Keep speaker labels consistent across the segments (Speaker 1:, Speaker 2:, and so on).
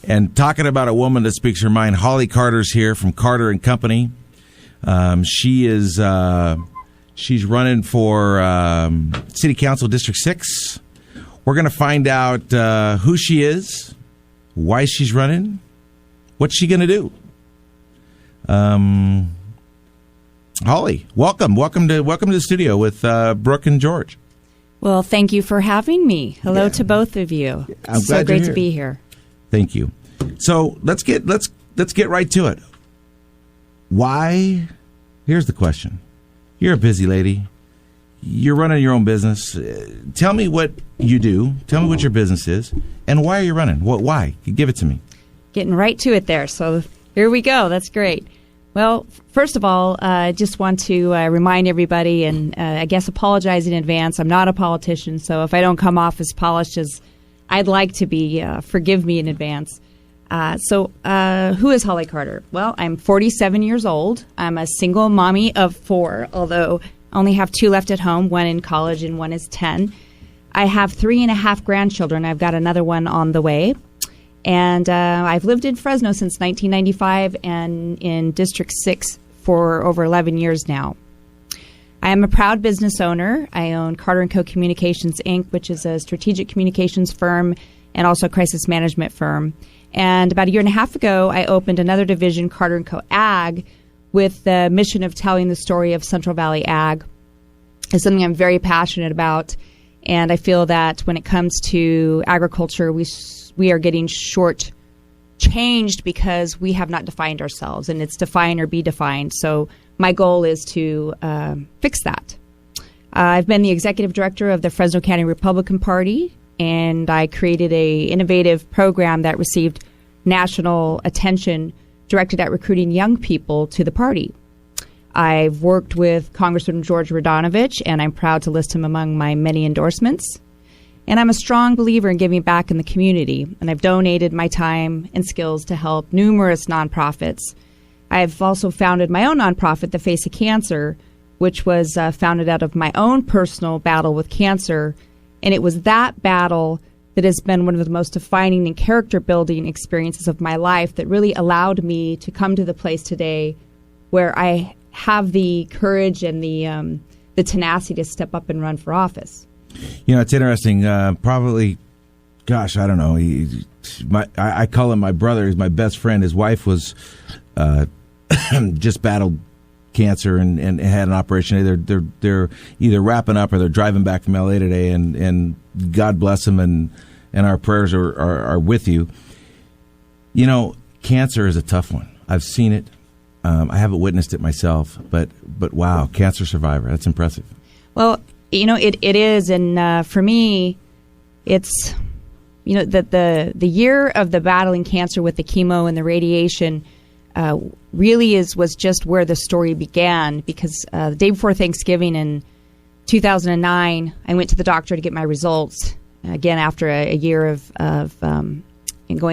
Speaker 1: And talking about a woman that speaks her mind, Holly Carter's here from Carter and Company. She's running for City Council District 6. We're going to find out who she is, why she's running, what's she going to do. Holly, welcome to the studio with Brooke and George.
Speaker 2: Well, thank you for having me. Hello to both of you.
Speaker 1: I'm
Speaker 2: so
Speaker 1: glad
Speaker 2: great
Speaker 1: you're here.
Speaker 2: to be here.
Speaker 1: Thank you. So let's get right to it. Why? Here's the question. You're a busy lady. You're running your own business. Tell me what you do. Tell me what your business is, and why are you running? Why? Give it to me.
Speaker 2: Getting right to it there. So here we go. That's great. Well, first of all, I just want to remind everybody and I guess apologize in advance. I'm not a politician, so if I don't come off as polished as I'd like to be, forgive me in advance. So who is Holly Carter? Well, I'm 47 years old. I'm a single mommy of 4, although I only have 2 left at home, 1 in college and 1 is 10. I have 3.5 grandchildren. I've got another one on the way. And I've lived in Fresno since 1995 and in District 6 for over 11 years now. I am a proud business owner. I own Carter & Co. Communications, Inc., which is a strategic communications firm and also a crisis management firm. And about a year and a half ago, I opened another division, Carter & Co. Ag, with the mission of telling the story of Central Valley Ag. It's something I'm very passionate about. And I feel that when it comes to agriculture, we are getting short-changed because we have not defined ourselves, and it's define or be defined. So my goal is to fix that. I've been the executive director of the Fresno County Republican Party, and I created a innovative program that received national attention directed at recruiting young people to the party. I've worked with Congressman George Radonovich, and I'm proud to list him among my many endorsements. And I'm a strong believer in giving back in the community, and I've donated my time and skills to help numerous nonprofits. I've also founded my own nonprofit, The Face of Cancer, which was founded out of my own personal battle with cancer. And it was that battle that has been one of the most defining and character-building experiences of my life that really allowed me to come to the place today where I have the courage and the tenacity to step up and run for office.
Speaker 1: You know, it's interesting. Probably, gosh, I don't know. I call him my brother. He's my best friend. His wife was just battled cancer and had an operation. They're either wrapping up or they're driving back from LA today. And God bless them. And our prayers are with you. You know, cancer is a tough one. I've seen it. I haven't witnessed it myself. But wow, cancer survivor. That's impressive.
Speaker 2: Well, you know, it is, and for me, it's, you know, the year of the battling cancer with the chemo and the radiation really was just where the story began, because the day before Thanksgiving in 2009, I went to the doctor to get my results, again, after a year of going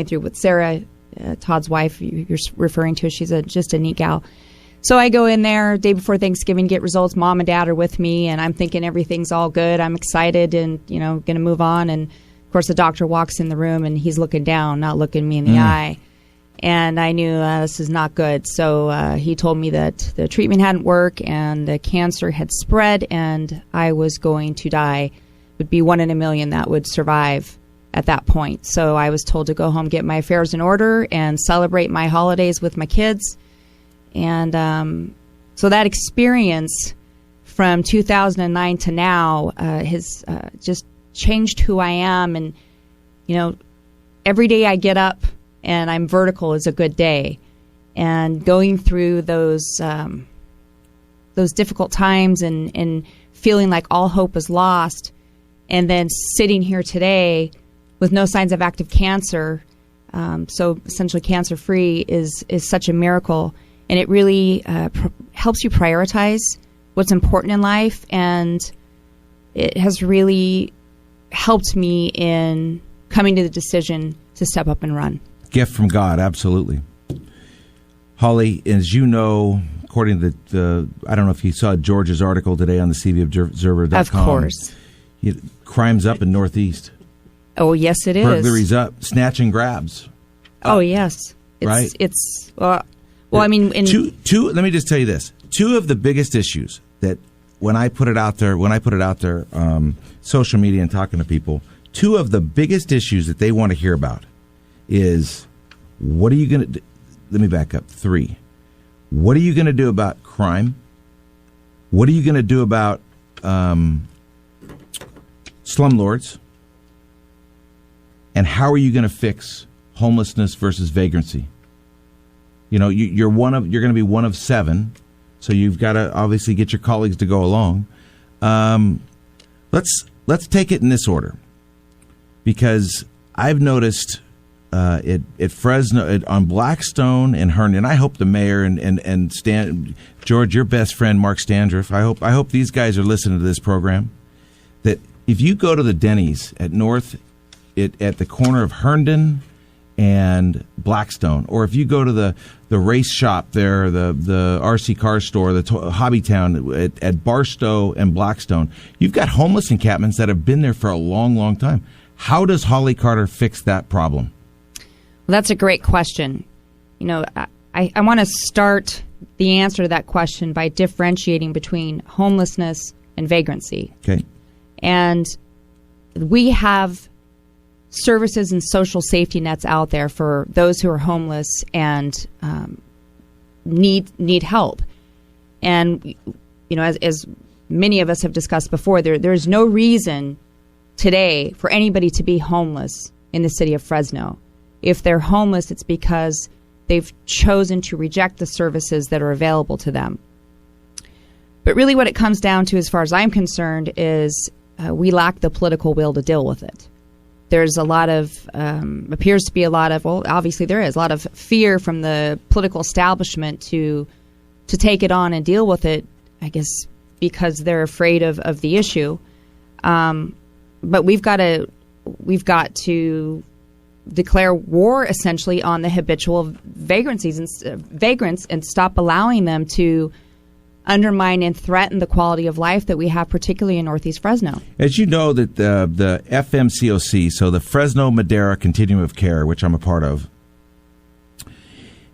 Speaker 2: through with Sarah, Todd's wife, you're referring to. She's just a neat gal. So I go in there day before Thanksgiving, get results. Mom and Dad are with me, and I'm thinking everything's all good. I'm excited and, you know, going to move on. And, of course, the doctor walks in the room, and he's looking down, not looking me in the eye. And I knew this is not good. So he told me that the treatment hadn't worked and the cancer had spread and I was going to die. It would be 1 in a million that would survive at that point. So I was told to go home, get my affairs in order, and celebrate my holidays with my kids. And so that experience from 2009 to now has just changed who I am. And, you know, every day I get up and I'm vertical is a good day. And going through those difficult times and feeling like all hope is lost, and then sitting here today with no signs of active cancer, so essentially cancer-free, is such a miracle. And it really helps you prioritize what's important in life. And it has really helped me in coming to the decision to step up and run.
Speaker 1: Gift from God, absolutely. Holly, as you know, according to the I don't know if you saw George's article today on the CVObserver.com.
Speaker 2: Of course.
Speaker 1: Crime's up in Northeast.
Speaker 2: Oh, yes, it is.
Speaker 1: Burglary's up. Snatch and grabs.
Speaker 2: Oh yes,
Speaker 1: right.
Speaker 2: I mean,
Speaker 1: two. Let me just tell you this: two of the biggest issues that when I put it out there, social media and talking to people, two of the biggest issues that they want to hear about is what are you going to do? Let me back up. 3. What are you going to do about crime? What are you going to do about slumlords? And how are you going to fix homelessness versus vagrancy? You know, you're going to be one of 7, so you've got to obviously get your colleagues to go along. Let's take it in this order, because I've noticed at Fresno, on Blackstone and Herndon. I hope the mayor and George, your best friend Mark Standriff. I hope these guys are listening to this program. That if you go to the Denny's at at the corner of Herndon and Blackstone, or if you go to the race shop there, the RC car store, the Hobby Town at Barstow and Blackstone, you've got homeless encampments that have been there for a long, long time. How does Holly Carter fix that problem?
Speaker 2: Well, that's a great question. You know, I want to start the answer to that question by differentiating between homelessness and vagrancy.
Speaker 1: Okay.
Speaker 2: And we have services and social safety nets out there for those who are homeless and need help. And, you know, as many of us have discussed before, there's no reason today for anybody to be homeless in the city of Fresno. If they're homeless, it's because they've chosen to reject the services that are available to them. But really what it comes down to, as far as I'm concerned, is we lack the political will to deal with it. There's appears to be a lot of, well, obviously there is a lot of fear from the political establishment to take it on and deal with it, I guess, because they're afraid of the issue. But we've got to declare war essentially on the habitual vagrants and stop allowing them to undermine and threaten the quality of life that we have, particularly in Northeast Fresno. As
Speaker 1: you know, that the FMCOC, so the Fresno Madera Continuum of Care, which I'm a part of,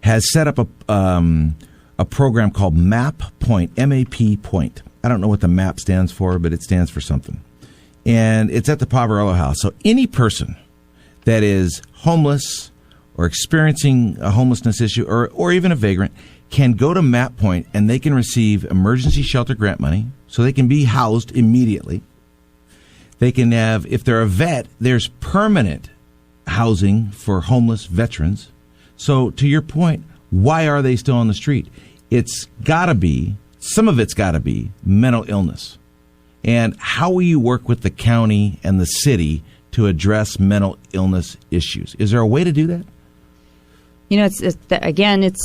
Speaker 1: has set up a program called MAP Point, M-A-P Point. I don't know what the MAP stands for, but it stands for something. And it's at the Poverello House. So any person that is homeless or experiencing a homelessness issue or even a vagrant can go to MAP Point and they can receive emergency shelter grant money so they can be housed immediately. They can have, if they're a vet, there's permanent housing for homeless veterans. So to your point, why are they still on the street? Some of it's got to be mental illness. And how will you work with the county and the city to address mental illness issues? Is there a way to do that?
Speaker 2: You know, it's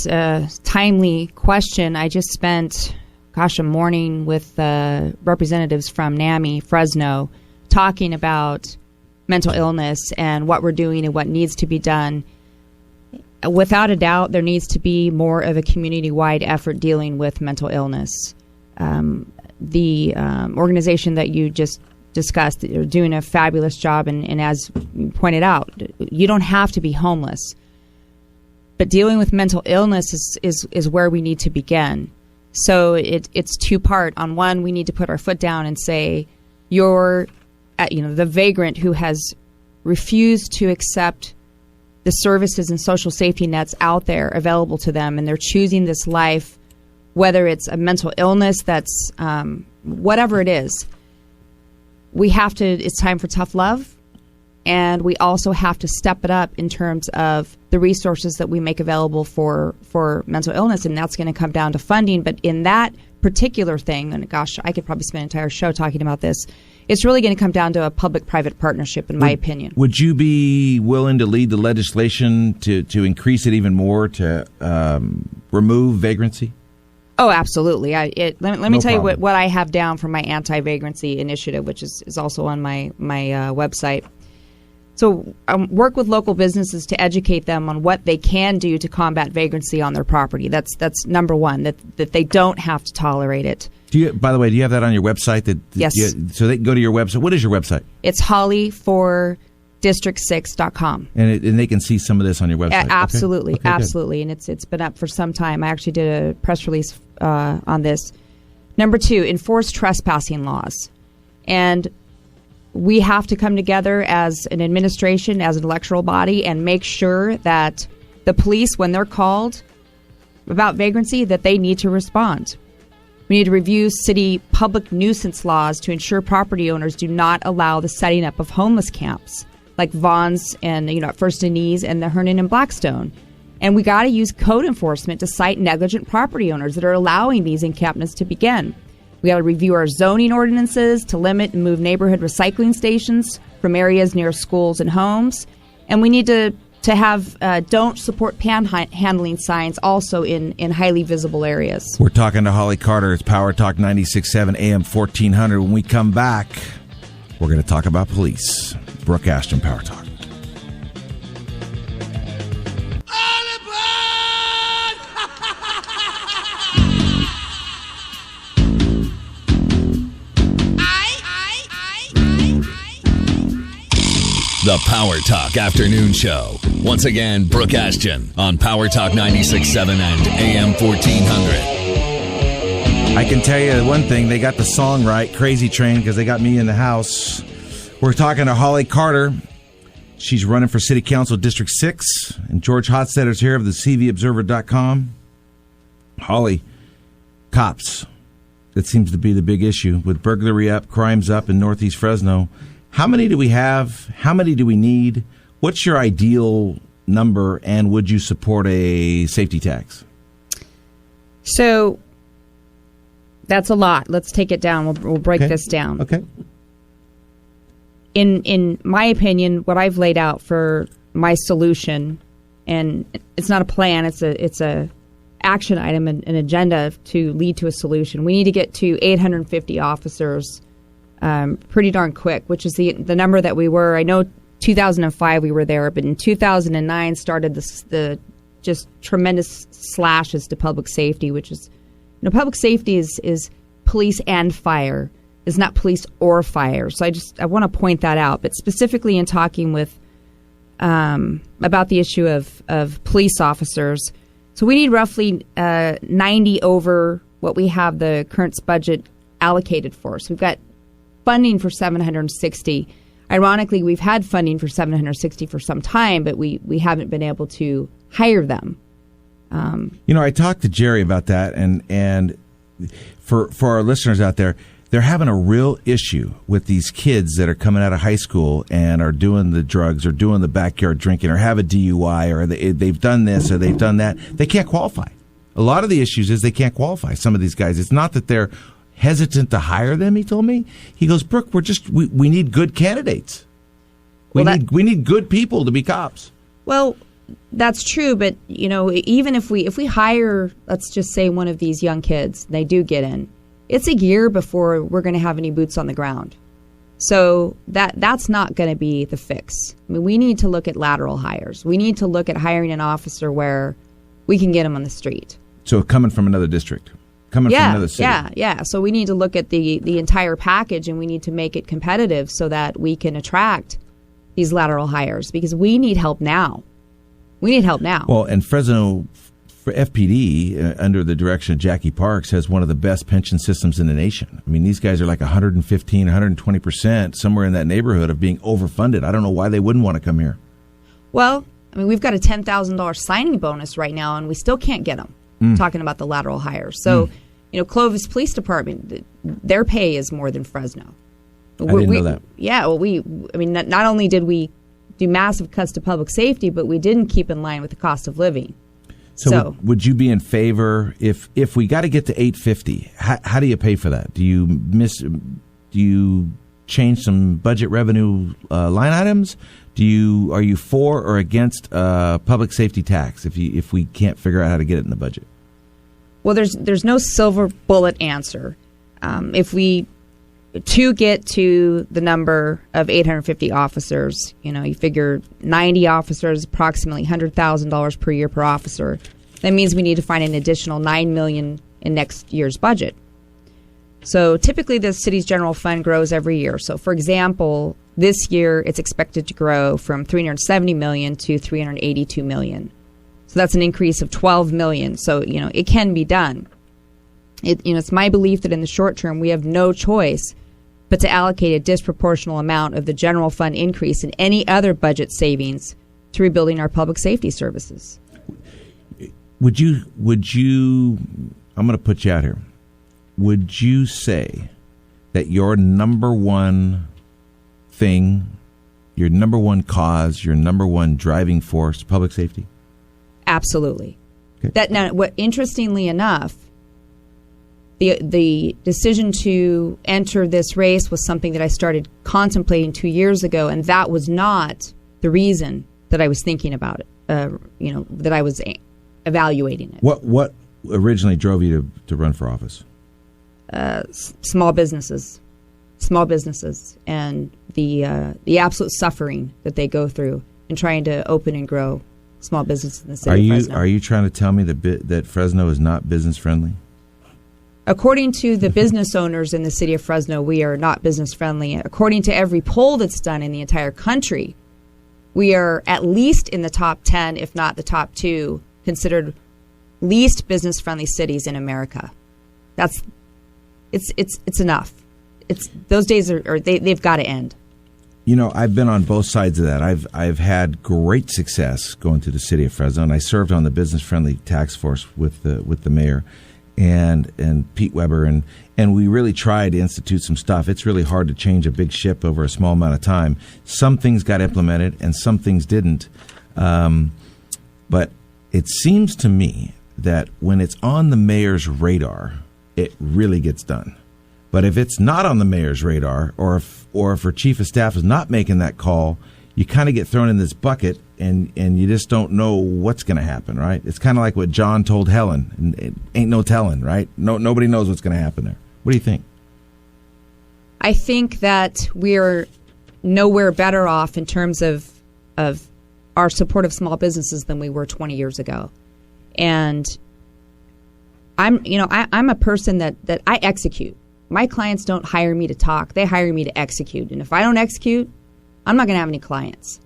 Speaker 2: a timely question. I just spent, a morning with representatives from NAMI, Fresno, talking about mental illness and what we're doing and what needs to be done. Without a doubt, there needs to be more of a community-wide effort dealing with mental illness. The organization that you just discussed, they're doing a fabulous job, and as you pointed out, you don't have to be homeless. But dealing with mental illness is where we need to begin. So it's two-part. On one, we need to put our foot down and say, you're, the vagrant who has refused to accept the services and social safety nets out there available to them, and they're choosing this life, whether it's a mental illness that's whatever it is. It's time for tough love. And we also have to step it up in terms of the resources that we make available for mental illness, and that's going to come down to funding. But in that particular thing, and I could probably spend an entire show talking about this, it's really going to come down to a public-private partnership, in my opinion. Would
Speaker 1: you be willing to lead the legislation to increase it even more, to remove vagrancy?
Speaker 2: Oh, absolutely. Let me tell you what I have down for my anti-vagrancy initiative, which is also on my website. So work with local businesses to educate them on what they can do to combat vagrancy on their property. That's number one, that they don't have to tolerate it.
Speaker 1: By the way, do you have that on your website?
Speaker 2: Yes.
Speaker 1: So they can go to your website. What is your website?
Speaker 2: It's hollyfortw.org. district6.com.
Speaker 1: And they can see some of this on your website.
Speaker 2: Absolutely,
Speaker 1: okay,
Speaker 2: absolutely. And it's been up for some time. I actually did a press release on this. Number 2, enforce trespassing laws. And we have to come together as an administration, as an electoral body, and make sure that the police, when they're called about vagrancy, that they need to respond. We need to review city public nuisance laws to ensure property owners do not allow the setting up of homeless camps like Vaughn's and First and Ease and the Hernan and Blackstone. And we got to use code enforcement to cite negligent property owners that are allowing these encampments to begin. We got to review our zoning ordinances to limit and move neighborhood recycling stations from areas near schools and homes. And we need to have don't support panhandling signs also in highly visible areas.
Speaker 1: We're talking to Holly Carter. It's Power Talk 96.7 AM 1400. When we come back, we're going to talk about police. Brooke Ashjian, Power Talk.
Speaker 3: The Power Talk Afternoon Show. Once again, Brooke Ashjian on Power Talk 96.7 and AM 1400.
Speaker 1: I can tell you one thing. They got the song right, Crazy Train, because they got me in the house. We're talking to Holly Carter. She's running for City Council District 6. And George Hotstetter's here of the CVObserver.com. Holly, cops. That seems to be the big issue. With burglary up, crimes up in Northeast Fresno. How many do we have? How many do we need? What's your ideal number, and would you support a safety tax?
Speaker 2: So that's a lot. Let's take it down. We'll break this down.
Speaker 1: Okay.
Speaker 2: In my opinion, what I've laid out for my solution, and it's not a plan, it's a action item, an agenda to lead to a solution. We need to get to 850 officers pretty darn quick, which is the number that we were. I know 2005 we were there, but in 2009 started the just tremendous slashes to public safety, which is, public safety is police and fire, is not police or fire. So I want to point that out. But specifically in talking with about the issue of police officers, so we need roughly 90 over what we have the current budget allocated for. So we've got funding for 760. Ironically, we've had funding for 760 for some time, but we haven't been able to hire them.
Speaker 1: I talked to Jerry about that, and for our listeners out there, they're having a real issue with these kids that are coming out of high school and are doing the drugs or doing the backyard drinking or have a DUI or they've done this or they've done that. They can't qualify. A lot of the issues is they can't qualify. Some of these guys, it's not that they're hesitant to hire them, he told me. He goes, Brooke, we need good candidates. We need good people to be cops.
Speaker 2: Well, that's true, but even if we hire, let's just say, one of these young kids, they do get in, it's a year before we're going to have any boots on the ground. So that's not going to be the fix. I mean, we need to look at lateral hires. We need to look at hiring an officer where we can get them on the street.
Speaker 1: So coming from another district. From another city.
Speaker 2: Yeah. So we need to look at the entire package, and we need to make it competitive so that we can attract these lateral hires, because we need help now. Well, and Fresno
Speaker 1: for FPD, under the direction of Jackie Parks, has one of the best pension systems in the nation. I mean, these guys are like 115, 120%, somewhere in that neighborhood of being overfunded. I don't know why they wouldn't want to come here.
Speaker 2: Well, I mean, we've got a $10,000 signing bonus right now, and we still can't get them. Talking about the lateral hires. So, Clovis Police Department, their pay is more than Fresno.
Speaker 1: I didn't know that.
Speaker 2: Yeah, well, not only did we do massive cuts to public safety, but we didn't keep in line with the cost of living.
Speaker 1: So would you be in favor if we got to get to 850? How do you pay for that? Do you change some budget revenue line items? Are you for or against public safety tax if we can't figure out how to get it in the budget?
Speaker 2: Well, there's no silver bullet answer. If we get to the number of 850 officers, you figure 90 officers, approximately $100,000 per year per officer. That means we need to find an additional $9 million in next year's budget. So typically the city's general fund grows every year. So for example, this year it's expected to grow from $370 million to $382 million. So that's an increase of $12 million. So, it can be done. It's my belief that in the short term we have no choice but to allocate a disproportional amount of the general fund increase and any other budget savings to rebuilding our public safety services.
Speaker 1: Would you, I'm going to put you out here. Would you say that your number one thing, your number one cause, your number one driving force, public safety?
Speaker 2: Absolutely.
Speaker 1: Okay.
Speaker 2: Interestingly enough, the decision to enter this race was something that I started contemplating 2 years ago, and that was not the reason that I was thinking about it. That I was evaluating it.
Speaker 1: What originally drove you to run for office?
Speaker 2: Small businesses, and the absolute suffering that they go through in trying to open and grow small businesses in the city of Fresno.
Speaker 1: Are you trying to tell me that Fresno is not business friendly?
Speaker 2: According to the business owners in the city of Fresno, we are not business friendly. According to every poll that's done in the entire country, we are at least in the top 10, if not the top 2, considered least business friendly cities in America. It's enough. Those days they've got to end.
Speaker 1: I've been on both sides of that. I've had great success going to the city of Fresno, and I served on the business friendly task force with the mayor and Pete Weber, and we really tried to institute some stuff. It's really hard to change a big ship over a small amount of time. Some things got implemented and some things didn't. But it seems to me that when it's on the mayor's radar, it really gets done. But if it's not on the mayor's radar, or if her chief of staff is not making that call, you kind of get thrown in this bucket, and you just don't know what's going to happen, right? It's kind of like what John told Helen, and it ain't no telling, right? Nobody knows what's going to happen there. What do you think?
Speaker 2: I think that we're nowhere better off in terms of our support of small businesses than we were 20 years ago. And I'm a person that I execute. My clients don't hire me to talk. They hire me to execute. And if I don't execute, I'm not going to have any clients.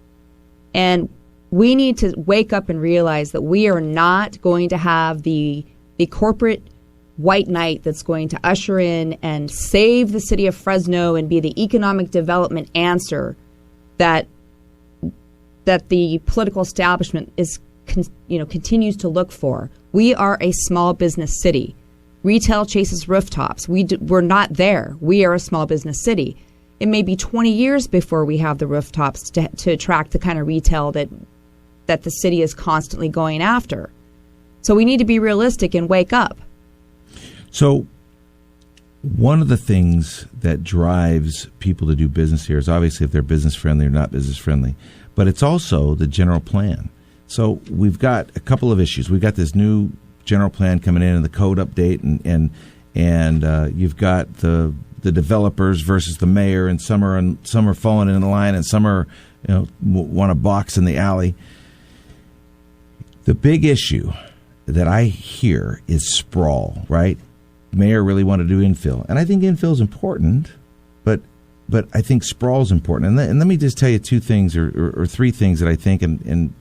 Speaker 2: And we need to wake up and realize that we are not going to have the corporate white knight that's going to usher in and save the city of Fresno and be the economic development answer that the political establishment continues to look for. We are a small business city. Retail chases rooftops. We're not there. We are a small business city. It may be 20 years before we have the rooftops to attract the kind of retail that the city is constantly going after. So we need to be realistic and wake up.
Speaker 1: So one of the things that drives people to do business here is obviously if they're business friendly or not business friendly, but it's also the general plan. So we've got a couple of issues. We've got this new general plan coming in and the code update, and you've got the developers versus the mayor, and some are falling in line, and some are want a box in the alley. The big issue that I hear is sprawl, right? Mayor really wanted to do infill, and I think infill is important, but I think sprawl is important. And let me just tell you two things or three things that I think, and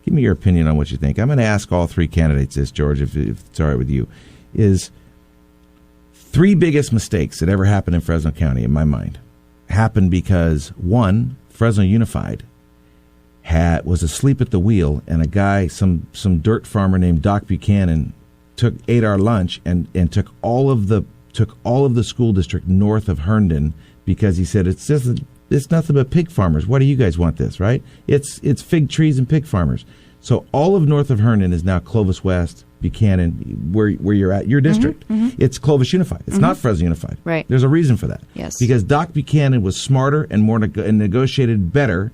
Speaker 1: give me your opinion on what you think. I'm going to ask all three candidates this, George, if it's all right with you, is three biggest mistakes that ever happened in Fresno County, in my mind, happened because, one, Fresno Unified was asleep at the wheel, and a guy, some dirt farmer named Doc Buchanan, ate our lunch and took all of the school district north of Herndon because he said it's nothing but pig farmers. Why do you guys want this, right? It's fig trees and pig farmers. So all of north of Herndon is now Clovis West, Buchanan, where you're at, your district. Mm-hmm. It's Clovis Unified. It's not Fresno Unified.
Speaker 2: Right.
Speaker 1: There's a reason for that.
Speaker 2: Yes.
Speaker 1: Because Doc Buchanan was smarter and more and negotiated better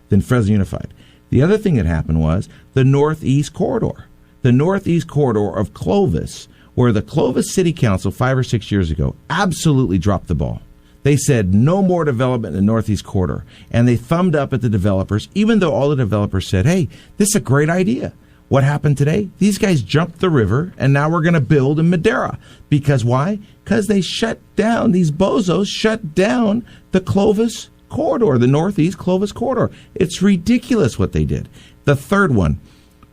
Speaker 1: than Fresno Unified. The other thing that happened was the Northeast Corridor. The Northeast Corridor of Clovis, where the Clovis City Council 5 or 6 years ago absolutely dropped the ball. They said no more development in the Northeast Corridor. And they thumbed up at the developers, even though all the developers said, hey, this is a great idea. What happened today? These guys jumped the river, and now we're going to build in Madera. Because why? Because they shut down, these bozos shut down the Clovis corridor, the Northeast Clovis corridor. It's ridiculous what they did. The third one,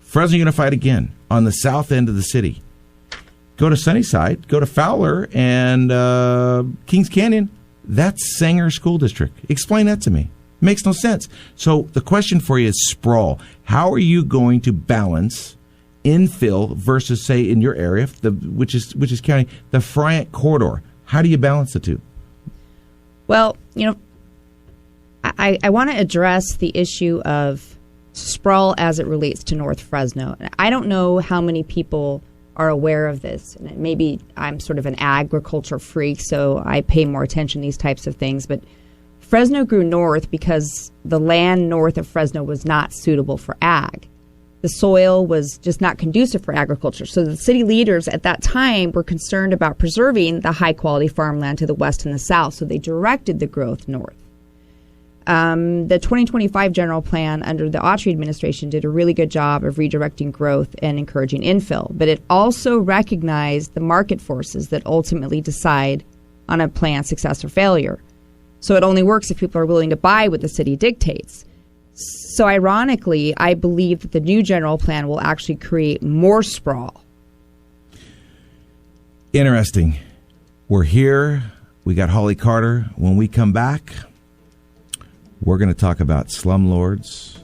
Speaker 1: Fresno Unified again, on the south end of the city. Go to Sunnyside, go to Fowler, and Kings Canyon. That's Sanger School District. Explain that to me. Makes no sense. So the question for you is sprawl. How are you going to balance infill versus, say, in your area, which is county, the Friant corridor? How do you balance the two?
Speaker 2: Well, I want to address the issue of sprawl as it relates to North Fresno. I don't know how many people are aware of this. Maybe I'm sort of an agriculture freak, so I pay more attention to these types of things, but Fresno grew north because the land north of Fresno was not suitable for ag. The soil was just not conducive for agriculture. So the city leaders at that time were concerned about preserving the high-quality farmland to the west and the south, so they directed the growth north. The 2025 general plan under the Autry administration did a really good job of redirecting growth and encouraging infill, but it also recognized the market forces that ultimately decide on a plan's success or failure. So it only works if people are willing to buy what the city dictates. So ironically, I believe that the new general plan will actually create more sprawl.
Speaker 1: Interesting. We're here. We got Holly Carter. When we come back, we're going to talk about slumlords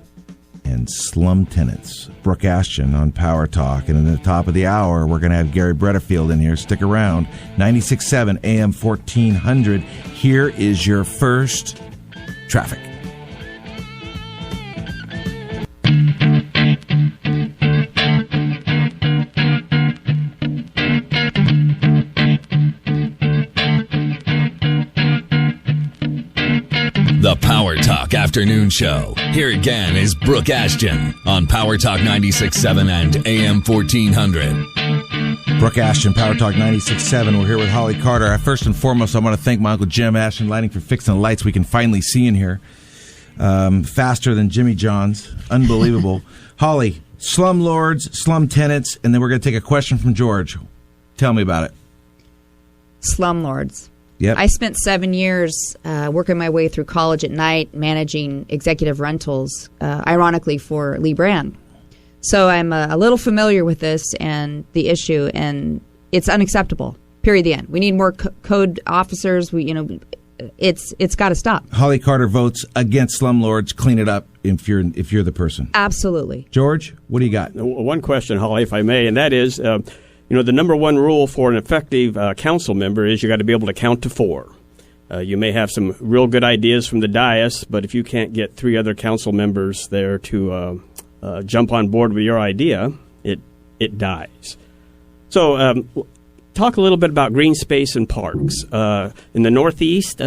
Speaker 1: and slum tenants. Brooke Ashjian on Power Talk. And at the top of the hour, we're going to have Gary Bredefield in here. Stick around. 96.7 AM 1400. Here is your first traffic.
Speaker 3: The Power Talk Afternoon Show. Here again is Brooke Ashjian on Power Talk 96.7 and AM 1400.
Speaker 1: Brooke Ashjian, Power Talk 96.7. We're here with Holly Carter. First and foremost, I want to thank my Uncle Jim Ashjian Lighting for fixing the lights we can finally see in here. Faster than Jimmy John's. Unbelievable. Holly, slumlords, slum tenants, and then we're going to take a question from George. Tell me about it.
Speaker 2: Slumlords.
Speaker 1: Yep.
Speaker 2: I spent 7 years working my way through college at night, managing executive rentals, ironically for Lee Brand. So I'm a little familiar with this and the issue, and it's unacceptable. Period. The end. We need more code officers. It's got to stop.
Speaker 1: Holly Carter votes against slumlords. Clean it up if you're the person.
Speaker 2: Absolutely.
Speaker 1: George, what do you got?
Speaker 4: One question, Holly, if I may, and that is, the number one rule for an effective council member is you got to be able to count to 4. You may have some real good ideas from the dais, but if you can't get 3 other council members there to jump on board with your idea, it dies. So talk a little bit about green space and parks. In the Northeast,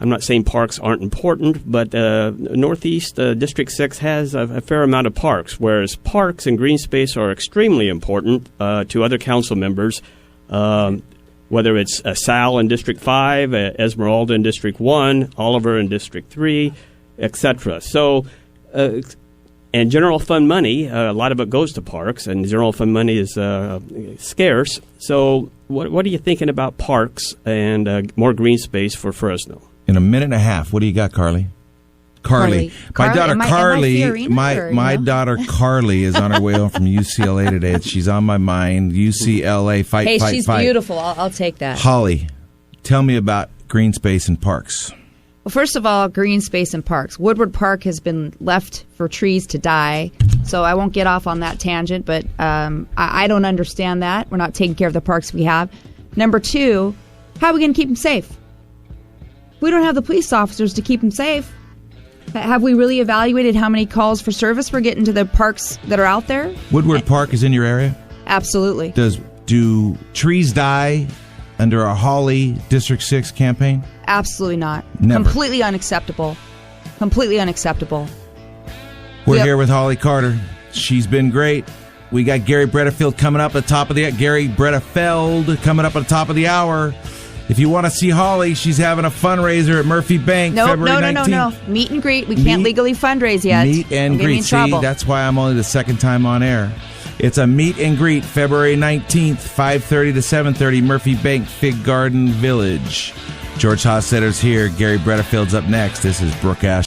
Speaker 4: I'm not saying parks aren't important, but Northeast District 6 has a fair amount of parks, whereas parks and green space are extremely important to other council members, whether it's Sal in District 5, Esmeralda in District 1, Oliver in District 3, etc. So, and general fund money, a lot of it goes to parks, and general fund money is scarce. So what are you thinking about parks and more green space for Fresno?
Speaker 1: In a minute and a half, what do you got, Carly? Carly. My daughter Carly, my daughter Carly is on her way home from UCLA today. She's on my mind. UCLA, fight.
Speaker 2: Hey, she's beautiful. I'll take that.
Speaker 1: Holly, tell me about green space and parks.
Speaker 2: Well, first of all, green space and parks. Woodward Park has been left for trees to die, so I won't get off on that tangent, but I don't understand that. We're not taking care of the parks we have. Number 2, how are we going to keep them safe? We don't have the police officers to keep them safe. Have we really evaluated how many calls for service we're getting to the parks that are out there?
Speaker 1: Woodward Park is in your area?
Speaker 2: Absolutely.
Speaker 1: Do trees die under a Holly District 6 campaign?
Speaker 2: Absolutely not.
Speaker 1: Never.
Speaker 2: Completely unacceptable. Completely unacceptable.
Speaker 1: We're here with Holly Carter. She's been great. We got Gary Bredefield coming up at the top of the Gary Bredefeld coming up at the top of the hour. If you want to see Holly, she's having a fundraiser at Murphy Bank February 19th.
Speaker 2: No. Meet and greet. We can't legally fundraise yet.
Speaker 1: Meet and
Speaker 2: Don't
Speaker 1: greet.
Speaker 2: get me in trouble.
Speaker 1: That's why I'm only the second time on air. It's a meet and greet February 19th, 5:30 to 7:30, Murphy Bank, Fig Garden Village. George Hostetter's here. Gary Bredefield's up next. This is Brooke Ashjian.